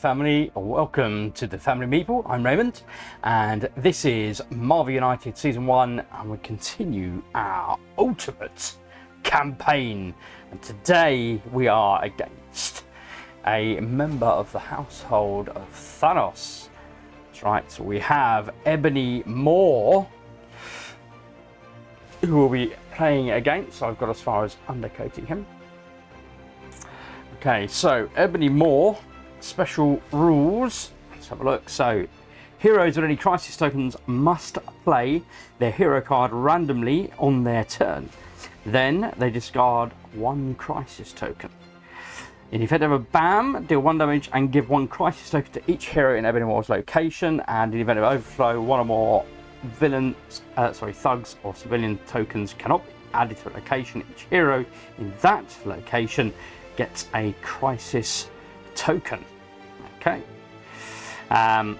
family, welcome to the Family Meeple. I'm Raymond and this is Marvel United Season 1 and we continue our Ultimate campaign, and today we are against a member of the household of Thanos. That's right, so we have Ebony Maw who will be playing against, so I've got as far as undercoating him. Okay, so Ebony Maw, special rules. Let's have a look. So, heroes with any crisis tokens must play their hero card randomly on their turn. Then they discard one crisis token. In the event of a BAM, deal 1 damage and give 1 crisis token to each hero in Ebony Maw's location. And in the event of overflow, 1 or more thugs or civilian tokens cannot be added to a location. Each hero in that location gets a crisis token. Okay. The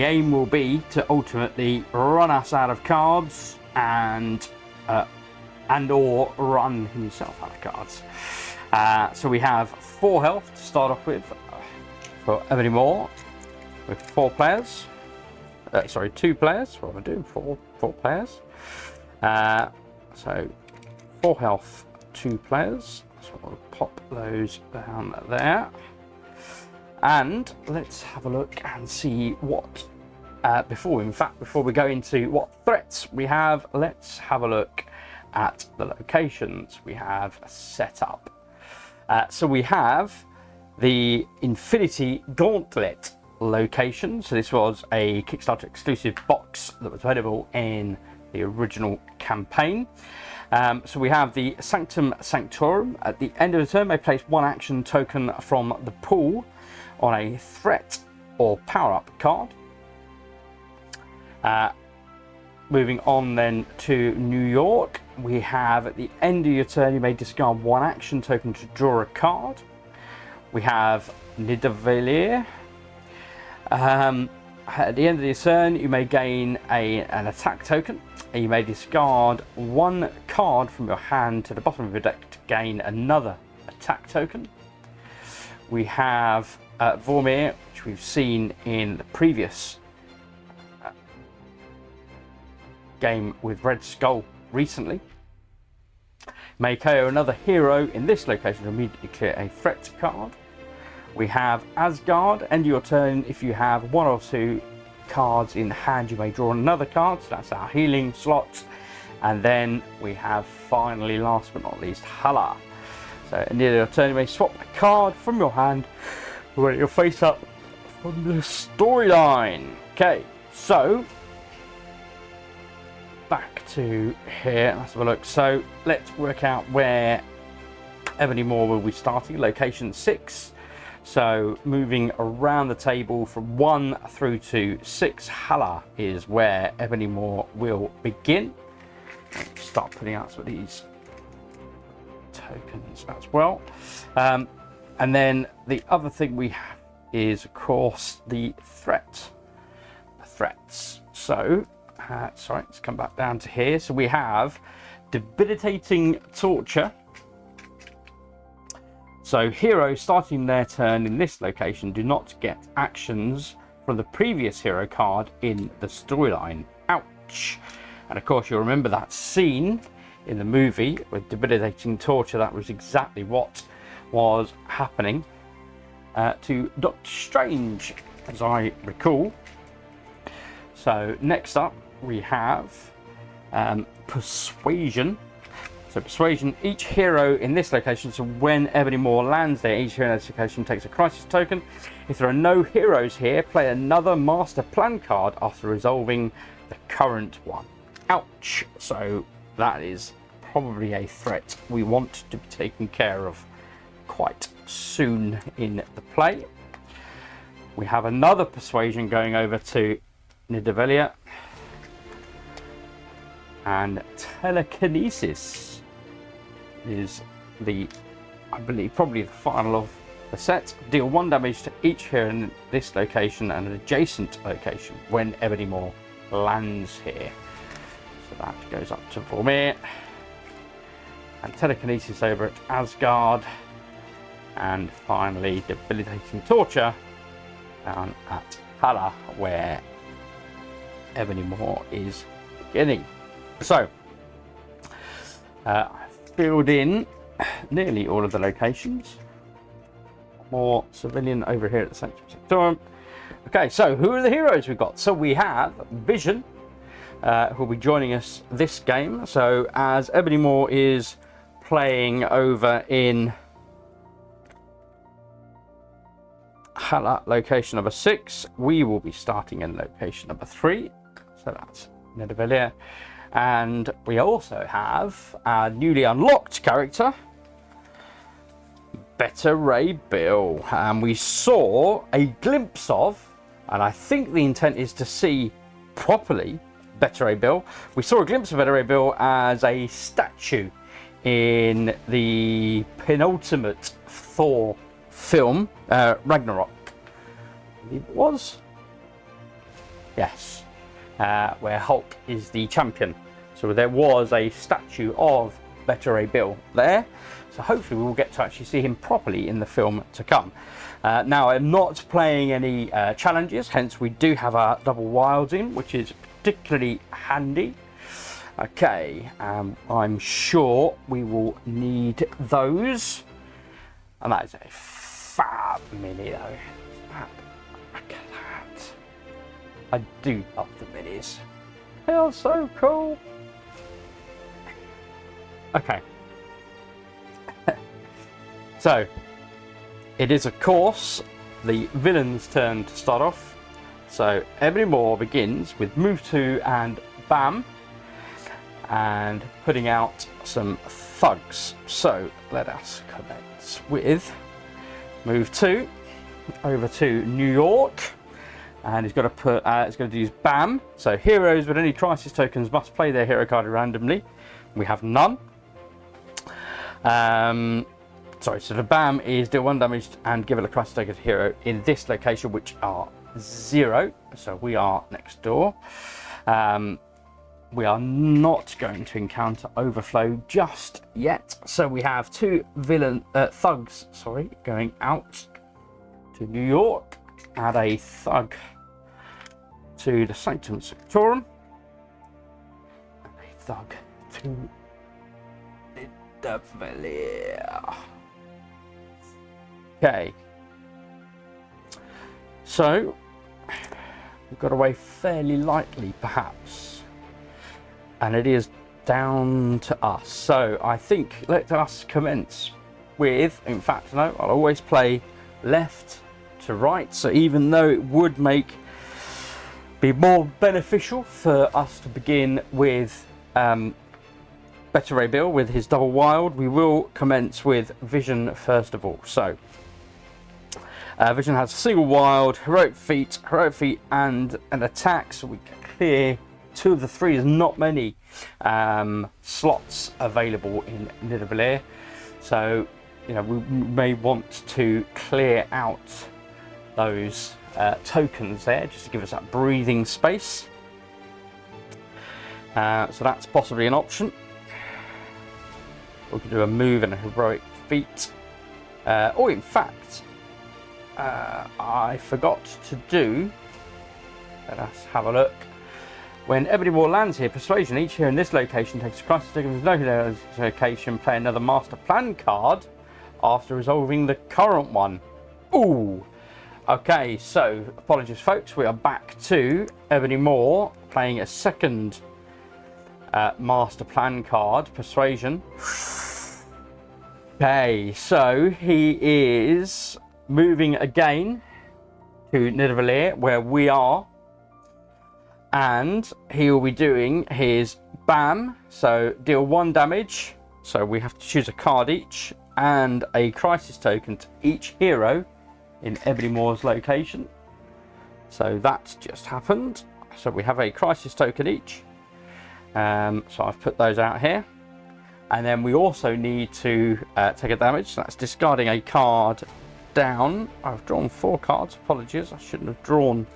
aim will be to ultimately run us out of cards and or run himself out of cards. So we have 4 health to start off with for Ebony Maw with 4 players. 2 players. What am I doing? 4 players. So 4 health, 2 players. So I'll pop those down there. And let's have a look and see what, before we go into what threats we have, let's have a look at the locations we have set up. So we have the Infinity Gauntlet location. So this was a Kickstarter exclusive box that was available in the original campaign. So we have the Sanctum Sanctorum. At the end of the turn, may place 1 action token from the pool on a threat or power-up card. Moving on then to New York, we have at the end of your turn, you may discard 1 action token to draw a card. We have Nidavellir. At the end of your turn, you may gain an attack token. And you may discard 1 card from your hand to the bottom of your deck to gain another attack token. We have Vormir, which we've seen in the previous game with Red Skull recently. May KO another hero in this location to immediately clear a threat card. We have Asgard. End of your turn, if you have 1 or 2 cards in hand, you may draw another card. So that's our healing slot. And then we have finally, last but not least, Hala. So at the end of your turn, you may swap a card from your hand when you're face up from the storyline. Okay, so back to here. Let's have a look. So let's work out where Ebony Maw will be starting. Location 6. So moving around the table from 1 through to 6, Hala is where Ebony Maw will begin. Let's start putting out some of these tokens as well. And then the other thing we have is, of course, the threats. So, let's come back down to here. So we have Debilitating Torture. So heroes starting their turn in this location do not get actions from the previous hero card in the storyline. Ouch. And of course you'll remember that scene in the movie with Debilitating Torture. That was exactly what was happening to Doctor Strange, as I recall. So next up we have Persuasion. So Persuasion, each hero in this location, so when Ebony Maw lands there, each hero in this location takes a crisis token. If there are no heroes here, play another master plan card after resolving the current one. Ouch. So that is probably a threat we want to be taken care of quite soon in the play. We have another Persuasion going over to Nidavellir. And Telekinesis is I believe, probably the final of the set. Deal 1 damage to each hero in this location and an adjacent location when Ebony Maw lands here. So that goes up to Vormir. And Telekinesis over at Asgard. and finally debilitating torture down at Hala, where Ebony Maw is beginning. So I've filled in nearly all of the locations. More civilian over here at the Sanctum Sanctorum. Okay, so who are the heroes we've got? So we have Vision, who will be joining us this game. So as Ebony Maw is playing over in Hala, location number 6, we will be starting in location number 3. So that's Nidavellir. And we also have our newly unlocked character, Beta Ray Bill. And we saw a glimpse of, and I think the intent is to see properly Beta Ray Bill. We saw a glimpse of Beta Ray Bill as a statue in the penultimate Thor film, Ragnarok, I believe it was. Yes. Where Hulk is the champion. So there was a statue of Beta Ray Bill there. So hopefully we will get to actually see him properly in the film to come. Now I'm not playing any challenges, hence we do have our double wilds in, which is particularly handy. Okay, I'm sure we will need those. And that is a fab mini though. Fab. Look at that. I do love the minis. They are so cool. Okay. So, it is of course the villain's turn to start off. So, Ebony Maw begins with move 2 and bam. And putting out some thugs. So, let us commence with move 2 over to New York. And he's got to put, it's going to use bam. So, heroes with any crisis tokens must play their hero card randomly. We have none. Sorry, so the bam is deal 1 damage and give it a crisis token to hero in this location, which are 0. So we are next door. We are not going to encounter overflow just yet. So we have 2 thugs, going out to New York. Add a thug to the Sanctum Sanctorum. And a thug to Nidavellir. Okay, so we've got away fairly lightly perhaps, and it is down to us. So I think let us commence with, in fact no, I'll always play left to right. So even though it would be more beneficial for us to begin with Beta Ray Bill with his double wild, we will commence with Vision first of all. So Vision has a single wild, heroic feat, and an attack. So we can clear 2 of the 3. There's not many slots available in Nidavellir. So, you know, we may want to clear out those tokens there just to give us that breathing space. So that's possibly an option. We could do a move and a heroic feat. Or in fact, I forgot to do, let us have a look. When Ebony Maw lands here, Persuasion, each hero in this location takes a crisis token. There's no hero in this location, play another master plan card after resolving the current one. Ooh! Okay, so apologies folks, we are back to Ebony Maw playing a second master plan card, Persuasion. Okay, so he is moving again to Nidavellir, where we are, and he will be doing his bam, so deal 1 damage, so we have to choose a card each, and a crisis token to each hero in Ebony Maw's location. So that's just happened. So we have a crisis token each. So I've put those out here. And then we also need to take a damage. So that's discarding a card down. I've drawn 4 cards. Apologies, I shouldn't have drawn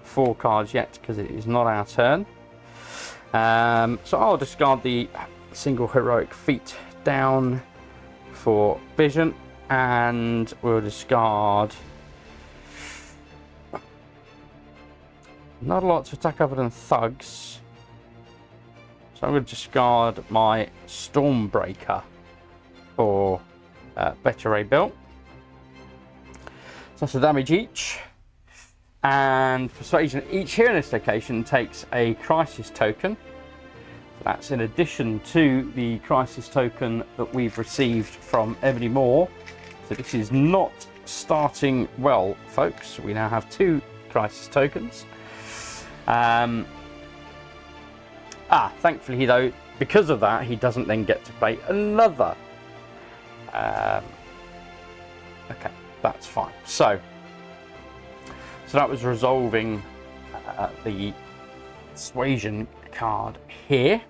4 cards yet because it is not our turn. So I'll discard the single heroic feat down for Vision, and we'll discard. Not a lot to attack other than thugs. So I'm going to discard my Stormbreaker for better A build. So that's the damage each. And Persuasion each here in this location takes a Crisis token. So that's in addition to the Crisis token that we've received from Ebony Maw. So this is not starting well, folks. We now have 2 Crisis tokens. Thankfully though, because of that, he doesn't then get to play another. Okay, that's fine. So that was resolving the Persuasion card here.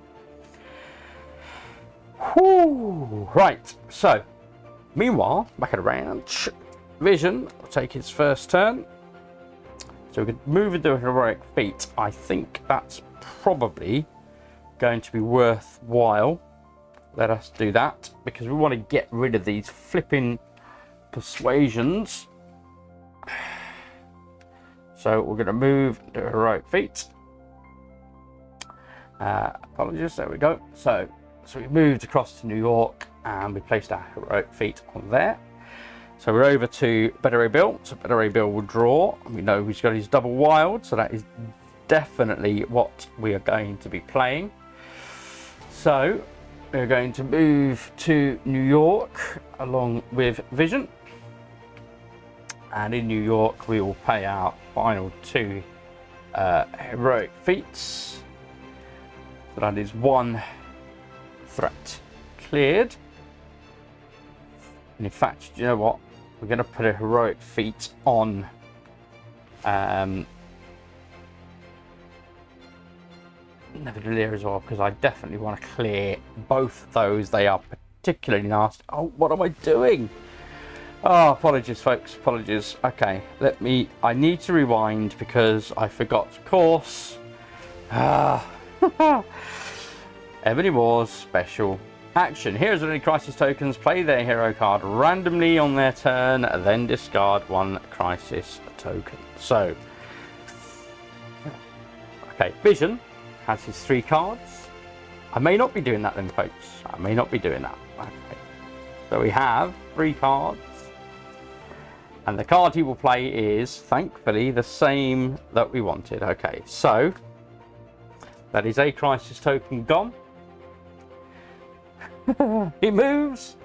Whew. Right, so meanwhile, back at the ranch, Vision will take his first turn. So we could move into a heroic feat. I think that's probably going to be worthwhile. Let us do that because we want to get rid of these flipping persuasions. So we're going to move to heroic feat. Apologies, there we go. So we moved across to New York and we placed our heroic feat on there. So we're over to Better A Bill. So Better A Bill will draw. We know he's got his double wild, so that is definitely what we are going to be playing. So we're going to move to New York along with Vision. And in New York, we will pay our final 2 heroic feats. So that is 1 threat cleared. And in fact, do you know what? We're going to put a heroic feat on Nevertheless as well, because I definitely want to clear both of those. They are particularly nasty. Oh, what am I doing? Oh, apologies, folks. Apologies. Okay, I need to rewind because I forgot, of course. Ebony Maw's special action. Heroes with any crisis tokens play their hero card randomly on their turn, then discard 1 crisis token. So, okay, Vision has his 3 cards. I may not be doing that then, folks. I may not be doing that. Okay. So we have 3 cards. And the card he will play is, thankfully, the same that we wanted. Okay, so that is a crisis token gone. He moves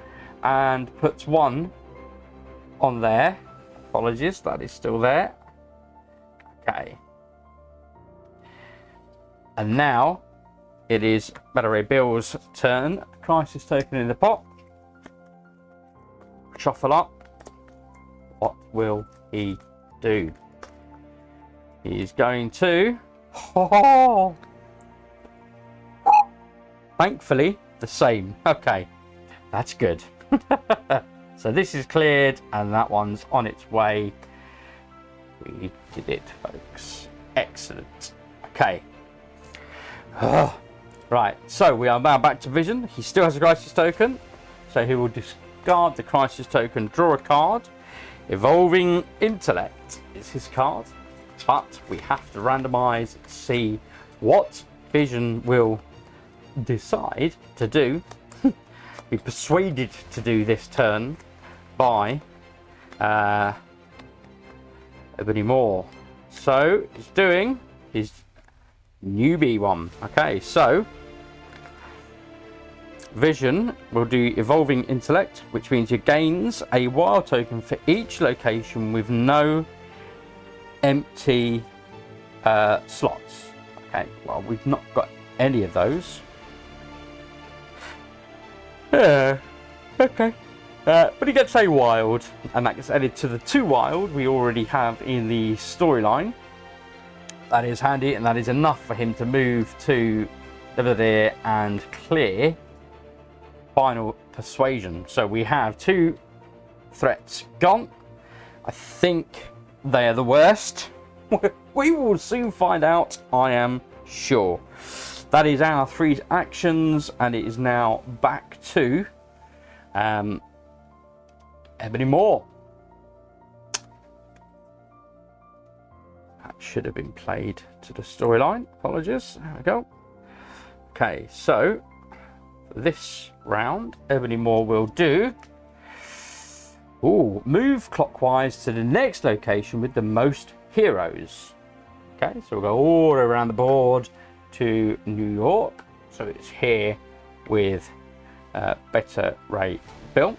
and puts 1 on there. Apologies, that is still there. Okay. And now it is Better A Bill's turn. Crisis token in the pot. Shuffle up. What will he do? He's going to... Thankfully, the same. Okay, that's good. So this is cleared and that one's on its way. We did it, folks. Excellent. Okay. Right, so we are now back to Vision. He still has a crisis token, so he will discard the crisis token, draw a card. Evolving Intellect is his card, but we have to randomize, see what Vision will decide to do, be persuaded to do this turn by Ebony Maw. So he's doing his newbie one. Okay, so Vision will do Evolving Intellect, which means he gains a wild token for each location with no empty slots. Okay, well, we've not got any of those. Yeah, okay. But he gets a wild, and that gets added to the 2 wild we already have in the storyline. That is handy, and that is enough for him to move to over there and clear final persuasion. So we have 2 threats gone. I think they are the worst. We will soon find out, I am sure. That is our 3 actions, and it is now back to Ebony Maw. That should have been played to the storyline. Apologies. There we go. Okay, so for this round, Ebony Maw will do. Move clockwise to the next location with the most heroes. Okay, so we'll go all around the board to New York. So it's here with Better Ray Bill.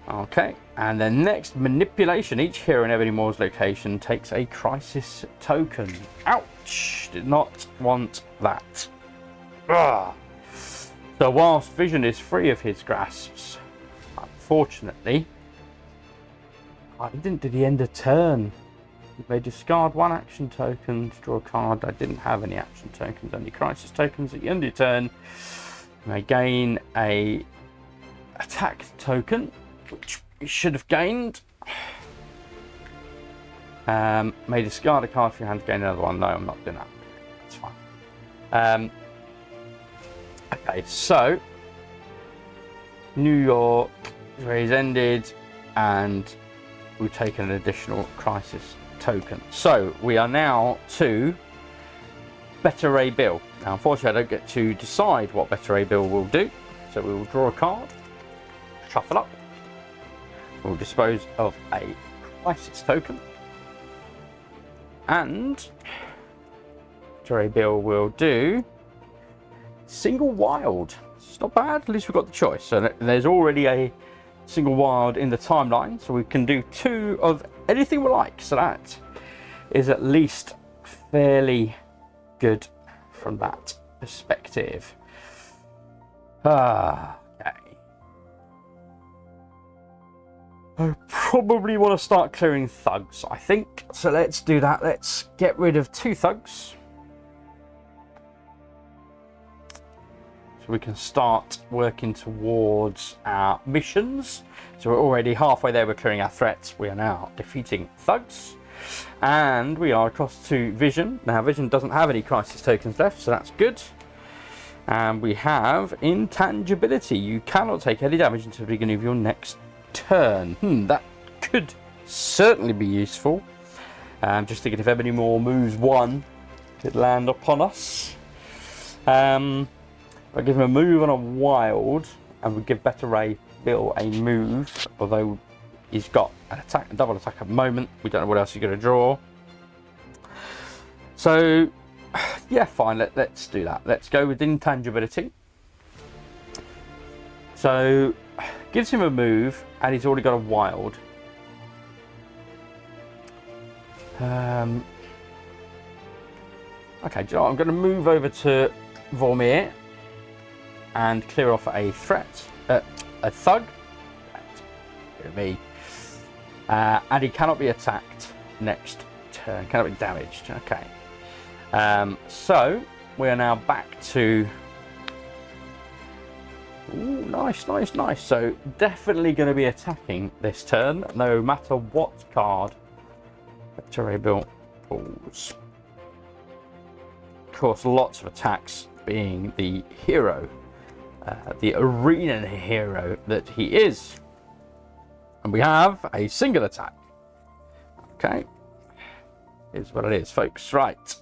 Okay, and then next manipulation. Each hero in Ebony Maw's location takes a crisis token. Ouch! Did not want that. Ugh. So whilst Vision is free of his grasps, unfortunately, I didn't do the end of turn. You may discard one action token to draw a card. I didn't have any action tokens, only crisis tokens. At the end of your turn, you may gain a attack token, which you should have gained. May discard a card from your hand to gain another one. No, I'm not doing that. That's fine. Okay, so New York raise ended, and we've taken an additional crisis token. So we are now to Better Ray Bill. Now, unfortunately, I don't get to decide what Better Ray Bill will do. So we will draw a card, shuffle up. We'll dispose of a crisis token, and Better Ray Bill will do single wild. It's not bad. At least we've got the choice. So there's already a single wild in the timeline, so we can do 2 of anything we like. So that is at least fairly good from that perspective. Okay. I probably want to start clearing thugs, I think. So let's do that. Let's get rid of 2 thugs. We can start working towards our missions. So we're already halfway there. We're clearing our threats. We are now defeating thugs, and we are across to Vision. Now Vision doesn't have any crisis tokens left, so that's good. And we have intangibility. You cannot take any damage until the beginning of your next turn. That could certainly be useful. Just thinking if Ebony Maw moves 1, it could land upon us. I give him a move on a wild, and we give Better Ray Bill a move, although he's got an attack, a double attack at the moment. We don't know what else he's going to draw. So, yeah, fine, let's do that. Let's go with intangibility. So, gives him a move, and he's already got a wild. Okay, do you know what? I'm going to move over to Vormir and clear off a threat, a thug. Me. And he cannot be attacked next turn, cannot be damaged. Okay. So we are now back to. Ooh, nice. So definitely going to be attacking this turn, no matter what card Better Ray Bill pulls. Of course, lots of attacks, being the hero. The arena hero that he is. And we have a single attack. Okay. Here's what it is, folks. Right.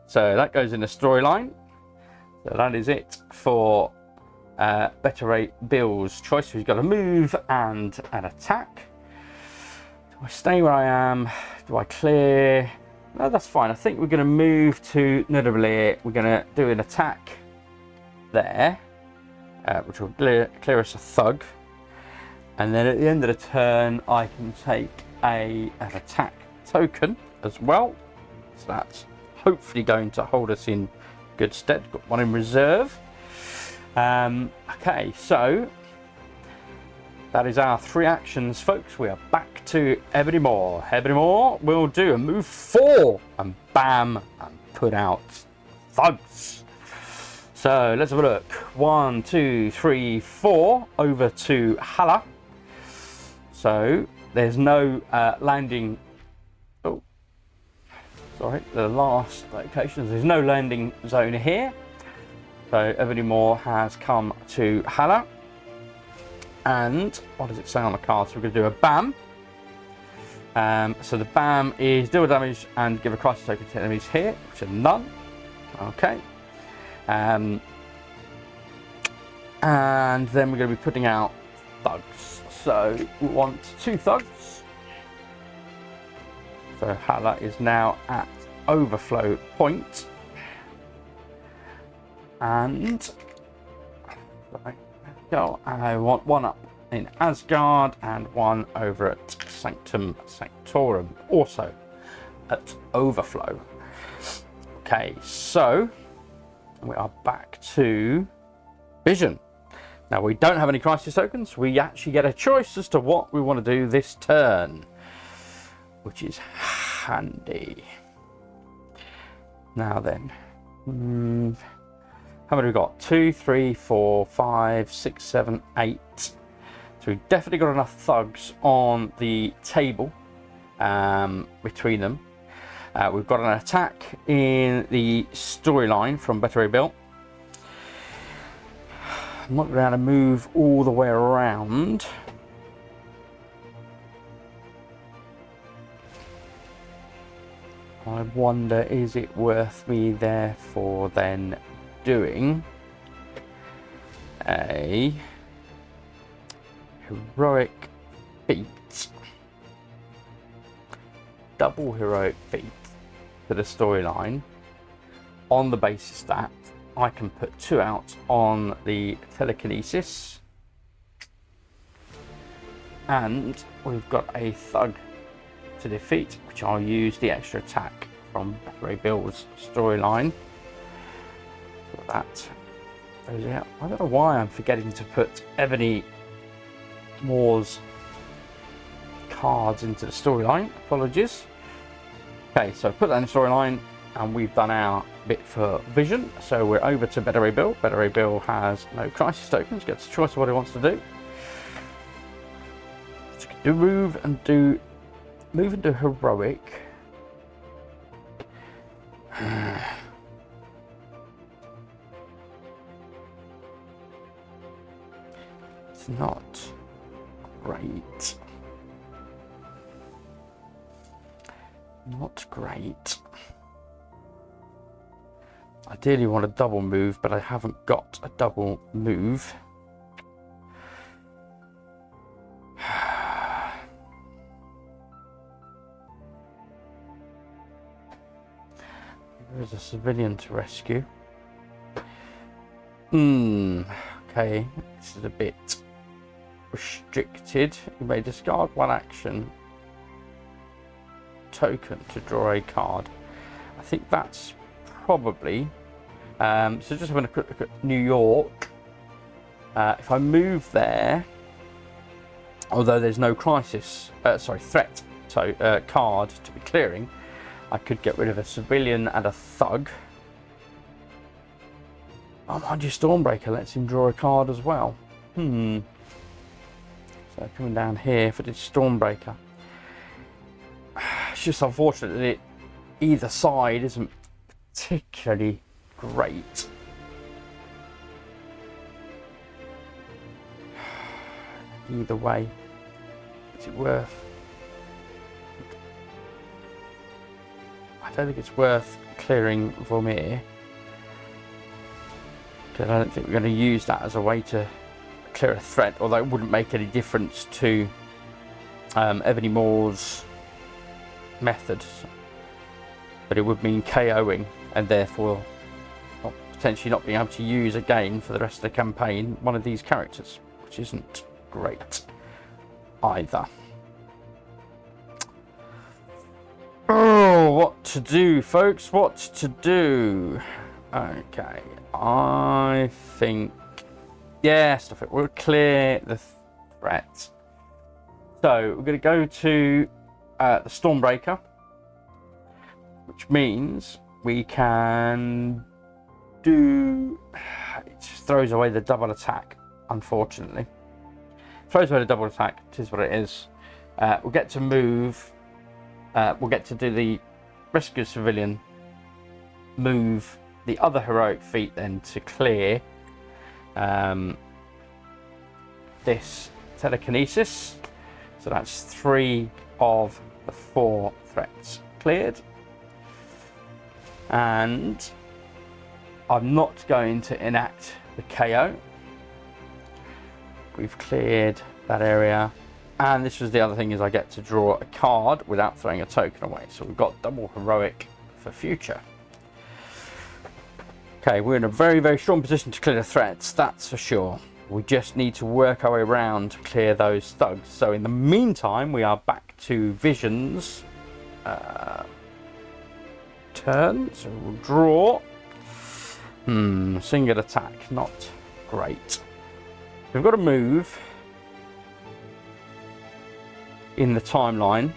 So that goes in the storyline. So that is it for Better Ray Bill's choice. He's got a move and an attack. Do I stay where I am? Do I clear? No, that's fine. I think we're going to move to Notably. We're going to do an attack there. Which will clear us a thug, and then at the end of the turn I can take an attack token as well, so that's hopefully going to hold us in good stead. Got one in reserve. Okay, so that is our 3 actions, folks. We are back to Ebony Maw. Ebony Maw will do a move 4 and bam, and put out thugs. So let's have a look. 1, 2, 3, 4 over to Hala. So there's no landing. Oh, sorry, the last locations. There's no landing zone here. So Ebony Maw has come to Hala. And what does it say on the card? So we're going to do a BAM. So the BAM is deal damage and give a crisis token to enemies here, which are none. Okay. And then we're going to be putting out thugs. So we want 2 thugs. So Hala is now at overflow point. And right, there we go. I want 1 up in Asgard and 1 over at Sanctum Sanctorum, also at overflow. Okay, so we are back to Vision. Now we don't have any crisis tokens. We actually get a choice as to what we want to do this turn, which is handy. Now then, how many have we got? 2, 3, 4, 5, 6, 7, 8. So we've definitely got enough thugs on the table between them. We've got an attack in the storyline from Better Rebuilt. I'm not going to move all the way around. I wonder, is it worth me therefore then doing a heroic feat, double heroic feat for the storyline, on the basis that I can put 2 out on the telekinesis, and we've got a thug to defeat, which I'll use the extra attack from Ray Bill's storyline. So that goes out. I don't know why I'm forgetting to put Ebony Maw's cards into the storyline. Apologies. Okay, so put that in the storyline, and we've done our bit for Vision. So we're over to Better Rebuild. Better Rebuild has no crisis tokens, gets a choice of what he wants to do. So he can move into heroic. It's not great. Not great. Ideally want a double move, but I haven't got a double move. There's a civilian to rescue. Okay, this is a bit restricted. You may discard 1 action token to draw a card. I think that's probably so just having a quick look at New York. If I move there, although there's no crisis threat card to be clearing, I could get rid of a civilian and a thug. Oh, mind you, Stormbreaker lets him draw a card as well. So coming down here, if I did Stormbreaker, it's just unfortunate that either side isn't particularly great. Either way, is it worth? I don't think it's worth clearing Vormir, because I don't think we're going to use that as a way to clear a threat, although it wouldn't make any difference to Ebony Maw's methods, but it would mean KOing and therefore potentially not being able to use again for the rest of the campaign one of these characters, which isn't great either. Oh, what to do, folks? What to do? Okay, I think, yeah, stuff it. We'll clear the threat. So we're going to go to the Stormbreaker, which means we can do. It just throws away the double attack, unfortunately. Throws away the double attack. It is what it is. We'll get to move. We'll get to do the rescue civilian, move the other heroic feat then to clear this telekinesis. So that's 3 of the 4 threats cleared. And I'm not going to enact the KO. We've cleared that area. And this was the other thing, is I get to draw a card without throwing a token away. So we've got double heroic for future. Okay, we're in a very, very strong position to clear the threats, that's for sure. We just need to work our way around to clear those thugs. So in the meantime, we are back to Vision's turn. So we'll draw. Single attack, not great. We've got to move in the timeline.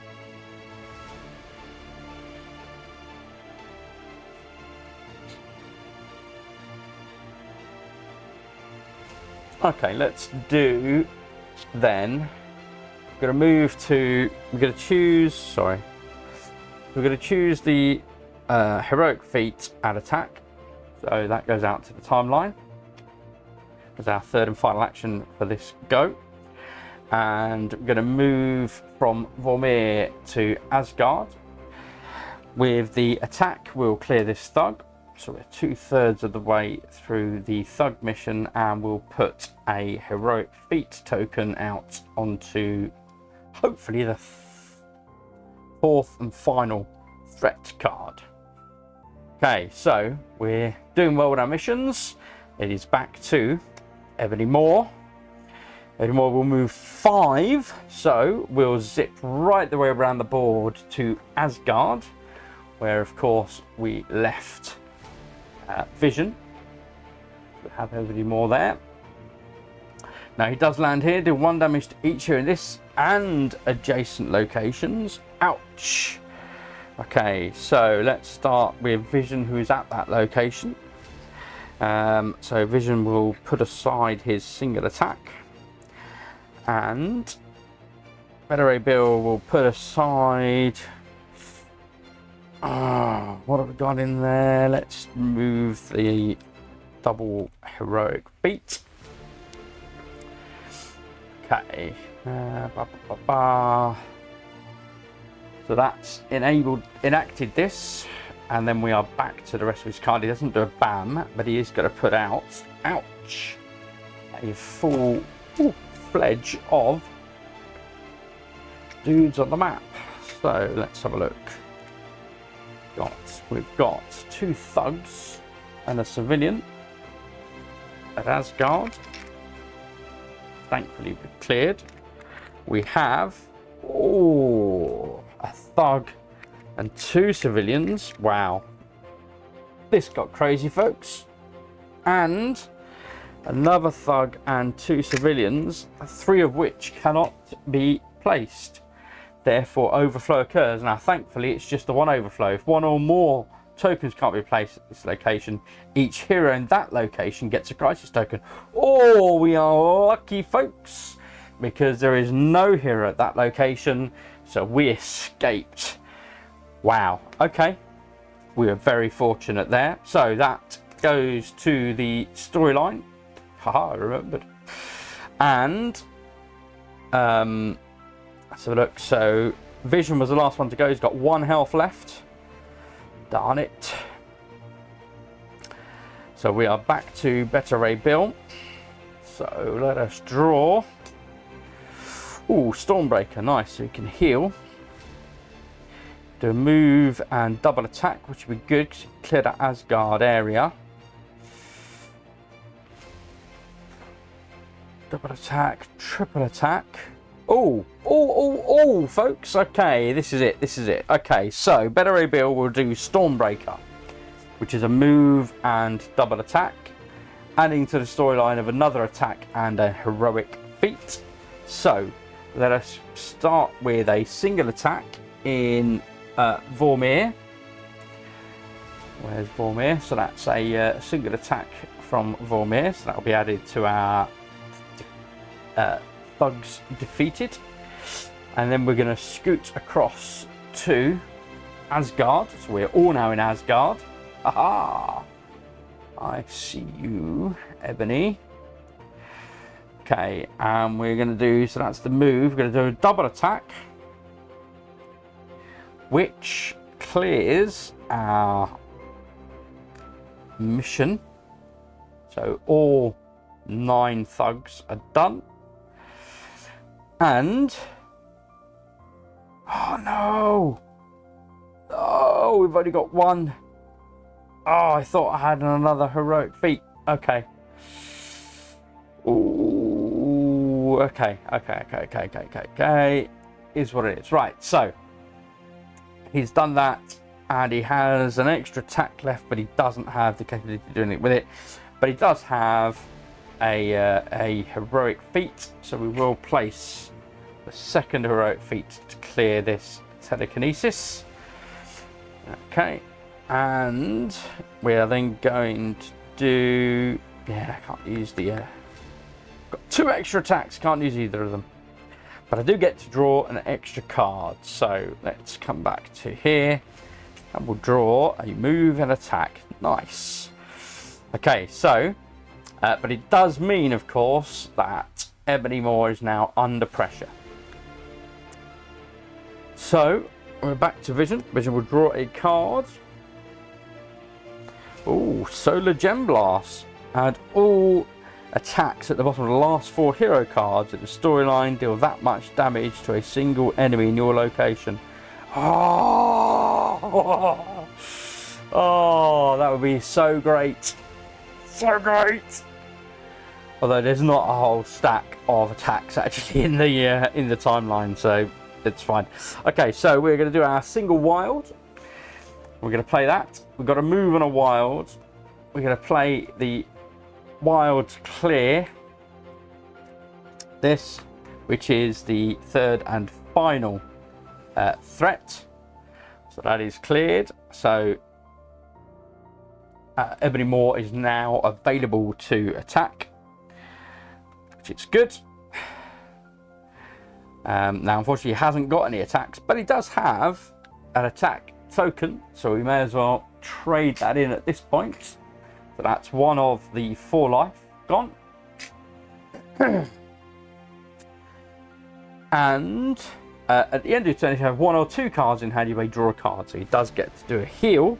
Okay, let's do then. We're going to move to. We're going to choose. Sorry. We're going to choose the heroic feat and attack. So that goes out to the timeline as our third and final action for this go. And we're going to move from Vormir to Asgard. With the attack, we'll clear this thug. So we're 2/3 of the way through the thug mission, and we'll put a heroic feat token out onto hopefully the 4th and final threat card. Okay, so we're doing well with our missions. It is back to Ebony Maw. Ebony Maw will move 5, so we'll zip right the way around the board to Asgard, where of course we left Vision. We have Ebony Maw there. Now he does land here, do 1 damage to each here in this and adjacent locations. Ouch. Okay, so let's start with Vision, who is at that location. So Vision will put aside his single attack, and Better Ray Bill will put aside. What have we got in there? Let's move the double heroic feat. Okay. So that's enacted this, and then we are back to the rest of his card. He doesn't do a bam, but he is going to put out, ouch, a full fledge of dudes on the map. So let's have a look. We've got 2 thugs and a civilian at Asgard. Thankfully we've cleared. We have a thug and 2 civilians. Wow, this got crazy, folks. And another thug and 2 civilians, 3 of which cannot be placed. Therefore overflow occurs. Now thankfully it's just the 1 overflow. If 1 or more tokens can't be placed at this location, each hero in that location gets a crisis token. Oh, we are lucky, folks, because there is no hero at that location, so we escaped. Wow, okay, we are very fortunate there. So that goes to the storyline. Haha, I remembered. And let's have a look. So Vision was the last one to go. He's got 1 health left. Darn it. So we are back to Better Ray Bill. So let us draw. Ooh, Stormbreaker, nice. So you can heal. Do a move and double attack, which would be good because you clear that Asgard area. Double attack, triple attack. Oh, folks. Okay, this is it. Okay, so Better Ray Bill will do Stormbreaker, which is a move and double attack, adding to the storyline of another attack and a heroic feat. So let us start with a single attack in Vormir. Where's Vormir? So that's a single attack from Vormir. So that'll be added to our thugs defeated, and then we're going to scoot across to Asgard. So we're all now in Asgard. Aha! I see you, Ebony. Okay, and we're going to do, so that's the move. We're going to do a double attack, which clears our mission. So all 9 thugs are done. And oh no! Oh, we've only got 1. Oh, I thought I had another heroic feat. Okay. Ooh, okay. Is what it is. Right, so he's done that, and he has an extra attack left, but he doesn't have the capability of doing it with it. But he does have a heroic feat, so we will place the second heroic feat to clear this telekinesis. Okay, and we are then going to do, yeah, I can't use the got 2 extra attacks, can't use either of them, but I do get to draw an extra card. So let's come back to here and we'll draw a move and attack. Nice. Okay, so but it does mean, of course, that Ebony Maw is now under pressure. So we're back to Vision. Vision will draw a card. Oh, Solar Gem Blast. Add all attacks at the bottom of the last 4 hero cards in the storyline deal that much damage to a single enemy in your location. Oh, oh, that would be so great. So great. Although there's not a whole stack of attacks actually in the timeline, so it's fine. Okay, so we're going to do our single wild. We're going to play that. We've got to move on a wild. We're going to play the wild clear. This, which is the 3rd and final threat. So that is cleared. So Ebony Maw is now available to attack, which is good. Now, unfortunately, he hasn't got any attacks, but he does have an attack token, so we may as well trade that in at this point. So that's 1 of the 4 life gone. And at the end of the turn, if you have 1 or 2 cards in hand, you may draw a card. So he does get to do a heal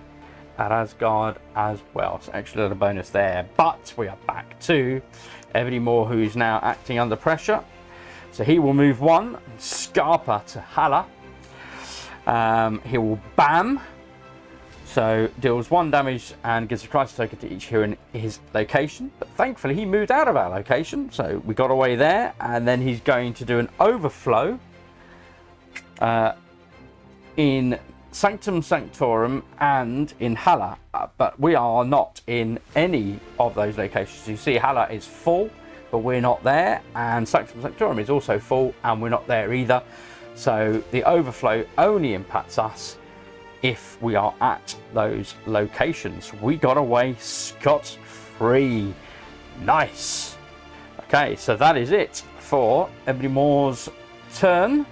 at Asgard as well. So extra little bonus there. But we are back to Ebony Maw, who is now acting under pressure. So he will move 1, Scarpa to Hala. He will bam. So deals 1 damage and gives a crisis token to each hero in his location. But thankfully he moved out of our location, so we got away there. And then he's going to do an overflow in Sanctum Sanctorum and in Hala. But we are not in any of those locations. You see Hala is full, but we're not there. And Sanctum Sanctorum is also full and we're not there either. So the overflow only impacts us if we are at those locations. We got away scot-free. Nice. Okay, so that is it for Ebony Maw's turn.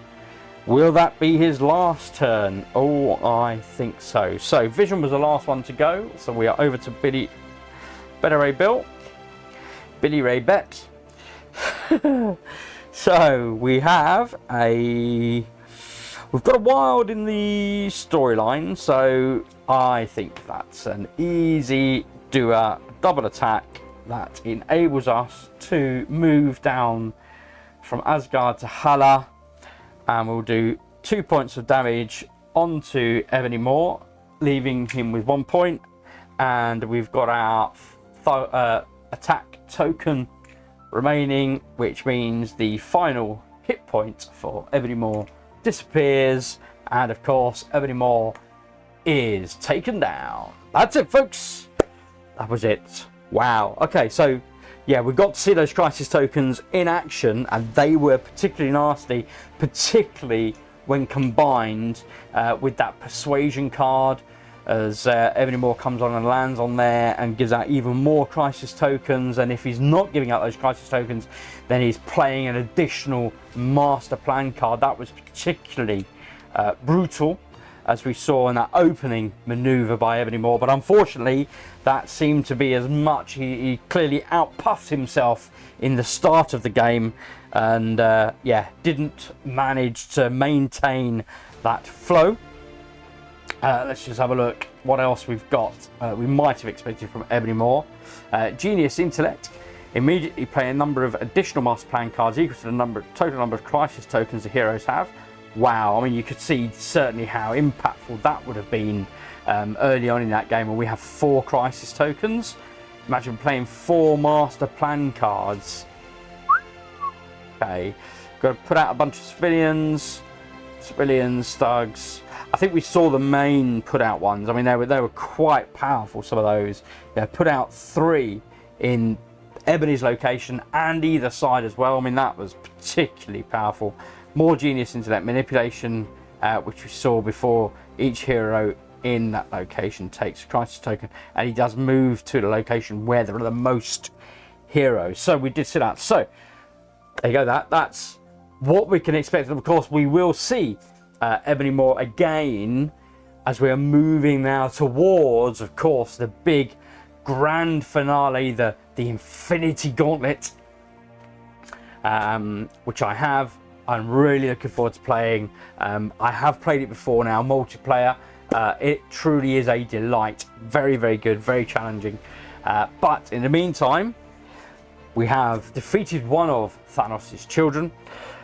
Will that be his last turn? Oh, I think so. So Vision was the last one to go. So we are over to Billy Ray Bet. So we have we've got a wild in the storyline, so I think that's an easy doer double attack that enables us to move down from Asgard to Hala, and we'll do 2 points of damage onto Ebony Maw, leaving him with 1 point, and we've got our attack token remaining, which means the final hit point for Ebony Maw disappears, and of course Ebony Maw is taken down. That's it, folks. That was it. Wow. Okay, so yeah, we got to see those crisis tokens in action, and they were particularly nasty, particularly when combined with that persuasion card, as Ebony Maw comes on and lands on there and gives out even more crisis tokens. And if he's not giving out those crisis tokens, then he's playing an additional master plan card. That was particularly brutal. as we saw in that opening maneuver by Ebony Maw, but unfortunately that seemed to be as much. He clearly outpuffed himself in the start of the game, and yeah, didn't manage to maintain that flow. Let's just have a look what else we've got. We might have expected from Ebony Maw. Genius Intellect. Immediately play a number of additional master plan cards equal to the total number of crisis tokens the heroes have. Wow, I mean, you could see certainly how impactful that would have been early on in that game when we have 4 crisis tokens. Imagine playing 4 master plan cards. Okay, got to put out a bunch of civilians, thugs. I think we saw the main put out ones. I mean, they were quite powerful, some of those. They put out 3 in Ebony's location and either side as well. I mean, that was particularly powerful. More Genius Intellect Manipulation, which we saw before. Each hero in that location takes a crisis token, and he does move to the location where there are the most heroes. So we did see that. So there you go. That's what we can expect. And of course, we will see Ebony Maw again as we are moving now towards, of course, the big grand finale, the Infinity Gauntlet, which I'm really looking forward to playing. I have played it before now, multiplayer. It truly is a delight. Very, very good, very challenging. But in the meantime, we have defeated one of Thanos' children.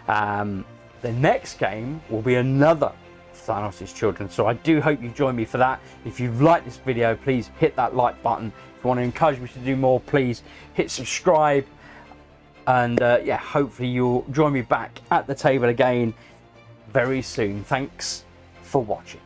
The next game will be another Thanos' children. So I do hope you join me for that. If you've liked this video, please hit that like button. If you want to encourage me to do more, please hit subscribe. And yeah, hopefully you'll join me back at the table again very soon. Thanks for watching.